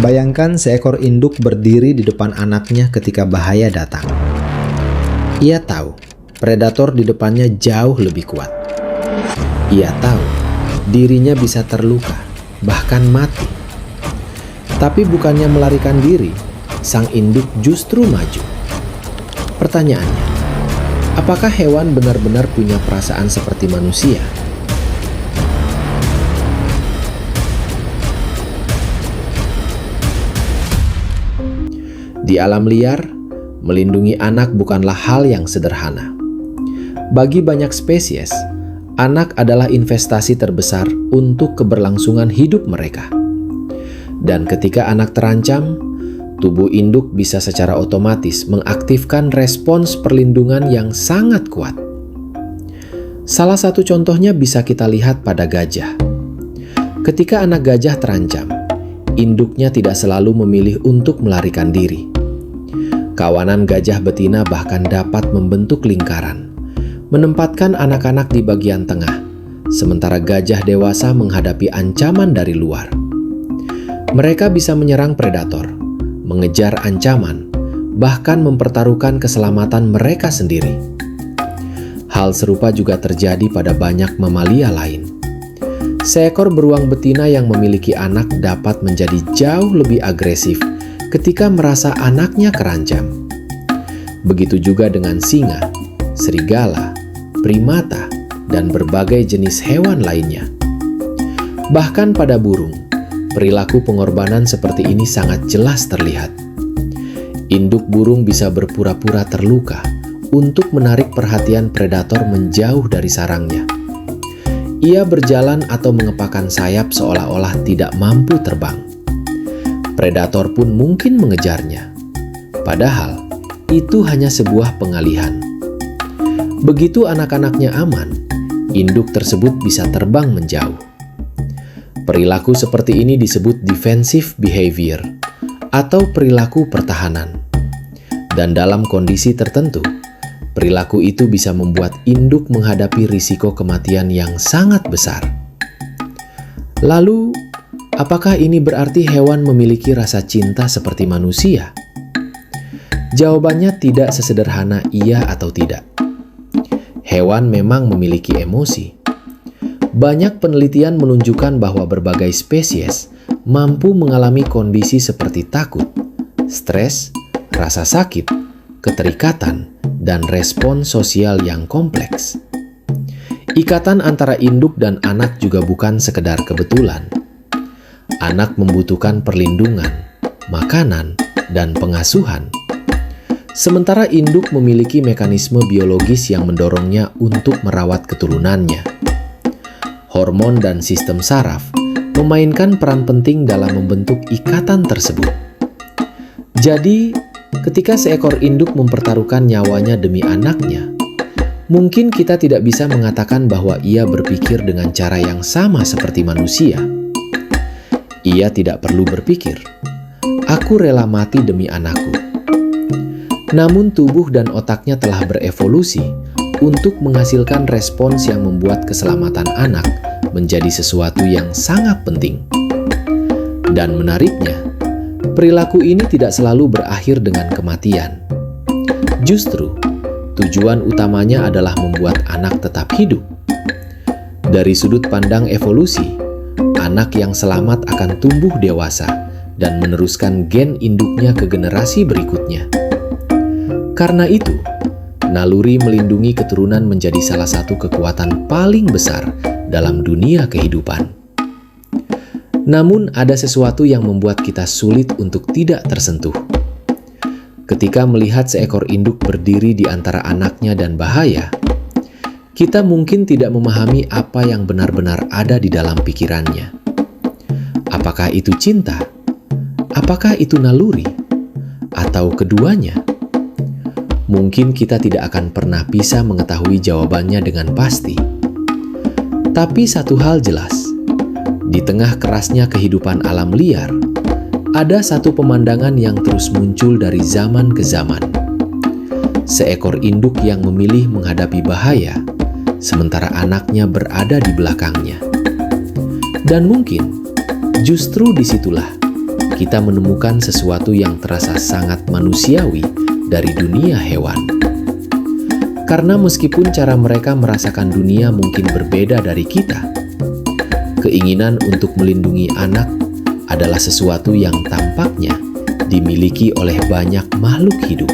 Bayangkan seekor induk berdiri di depan anaknya ketika bahaya datang. Ia tahu predator di depannya jauh lebih kuat. Ia tahu dirinya bisa terluka, bahkan mati. Tapi bukannya melarikan diri, sang induk justru maju. Pertanyaannya, apakah hewan benar-benar punya perasaan seperti manusia? Di alam liar, melindungi anak bukanlah hal yang sederhana. Bagi banyak spesies, anak adalah investasi terbesar untuk keberlangsungan hidup mereka. Dan ketika anak terancam, tubuh induk bisa secara otomatis mengaktifkan respons perlindungan yang sangat kuat. Salah satu contohnya bisa kita lihat pada gajah. Ketika anak gajah terancam, induknya tidak selalu memilih untuk melarikan diri. Kawanan gajah betina bahkan dapat membentuk lingkaran, menempatkan anak-anak di bagian tengah, sementara gajah dewasa menghadapi ancaman dari luar. Mereka bisa menyerang predator, mengejar ancaman, bahkan mempertaruhkan keselamatan mereka sendiri. Hal serupa juga terjadi pada banyak mamalia lain. Seekor beruang betina yang memiliki anak dapat menjadi jauh lebih agresif ketika merasa anaknya terancam. Begitu juga dengan singa, serigala, primata, dan berbagai jenis hewan lainnya. Bahkan pada burung, perilaku pengorbanan seperti ini sangat jelas terlihat. Induk burung bisa berpura-pura terluka untuk menarik perhatian predator menjauh dari sarangnya. Ia berjalan atau mengepakkan sayap seolah-olah tidak mampu terbang. Predator pun mungkin mengejarnya. Padahal, itu hanya sebuah pengalihan. Begitu anak-anaknya aman, induk tersebut bisa terbang menjauh. Perilaku seperti ini disebut defensive behavior atau perilaku pertahanan. Dan dalam kondisi tertentu, perilaku itu bisa membuat induk menghadapi risiko kematian yang sangat besar. Lalu, apakah ini berarti hewan memiliki rasa cinta seperti manusia? Jawabannya tidak sesederhana iya atau tidak. Hewan memang memiliki emosi. Banyak penelitian menunjukkan bahwa berbagai spesies mampu mengalami kondisi seperti takut, stres, rasa sakit, keterikatan, dan respon sosial yang kompleks. Ikatan antara induk dan anak juga bukan sekedar kebetulan. Anak membutuhkan perlindungan, makanan, dan pengasuhan. Sementara induk memiliki mekanisme biologis yang mendorongnya untuk merawat keturunannya. Hormon dan sistem saraf memainkan peran penting dalam membentuk ikatan tersebut. Jadi, ketika seekor induk mempertaruhkan nyawanya demi anaknya, mungkin kita tidak bisa mengatakan bahwa ia berpikir dengan cara yang sama seperti manusia. Ia tidak perlu berpikir, "Aku rela mati demi anakku." Namun tubuh dan otaknya telah berevolusi untuk menghasilkan respons yang membuat keselamatan anak menjadi sesuatu yang sangat penting. Dan menariknya, perilaku ini tidak selalu berakhir dengan kematian. Justru, tujuan utamanya adalah membuat anak tetap hidup. Dari sudut pandang evolusi, anak yang selamat akan tumbuh dewasa dan meneruskan gen induknya ke generasi berikutnya. Karena itu, naluri melindungi keturunan menjadi salah satu kekuatan paling besar dalam dunia kehidupan. Namun, ada sesuatu yang membuat kita sulit untuk tidak tersentuh. Ketika melihat seekor induk berdiri di antara anaknya dan bahaya, kita mungkin tidak memahami apa yang benar-benar ada di dalam pikirannya. Apakah itu cinta? Apakah itu naluri? Atau keduanya? Mungkin kita tidak akan pernah bisa mengetahui jawabannya dengan pasti. Tapi satu hal jelas, di tengah kerasnya kehidupan alam liar, ada satu pemandangan yang terus muncul dari zaman ke zaman. Seekor induk yang memilih menghadapi bahaya, sementara anaknya berada di belakangnya. Dan mungkin, justru disitulah kita menemukan sesuatu yang terasa sangat manusiawi dari dunia hewan. Karena meskipun cara mereka merasakan dunia mungkin berbeda dari kita, keinginan untuk melindungi anak adalah sesuatu yang tampaknya dimiliki oleh banyak makhluk hidup.